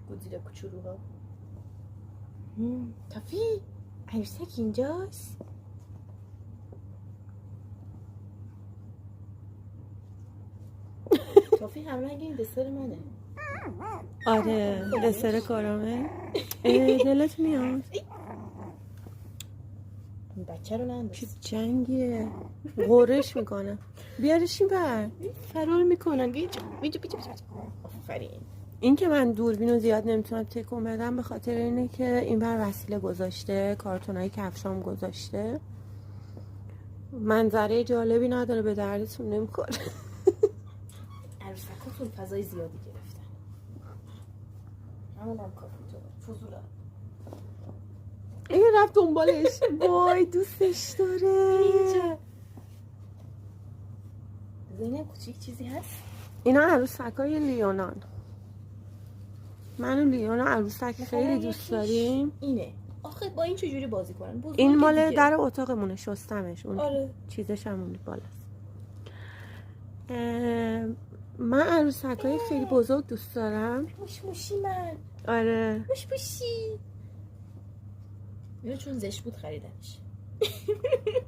گودزیلا کوچولوها. تافی عروسک اینجاست. تافی هم رنگ این دسر منه. آره دسر کارامل. دلت میاد. این بچه رو ننداز. چه جنگیه. غرش میکنه. بیارش این بر. فرار میکنن. بیجا. آفرین. این که من دوربینو زیاد نمیتونم تکون بدم به خاطر اینه که این بر وسیله گذاشته، کارتونای کفشام گذاشته. منظره جالبی نداره، به دردتون نمیخوره. عروسکاتون فضای زیادی گرفتن. همون هم کافی تو فضولا. این رفت دنبالش. وای دوستش داره. زینب کوچیک چیزی هست؟ اینا عروسکای لیونان. من و لیونا عروسک خیلی دوست داریم. اینه. آخه با این چجوری بازی کنن؟ این مال در اتاقمونه، شستمش. اون آره. چیزش هم اون بالاست. من عروسکای خیلی بزرگ دوست دارم. موشی من. آره. موشی. اینو چون زشت بود خریدمش.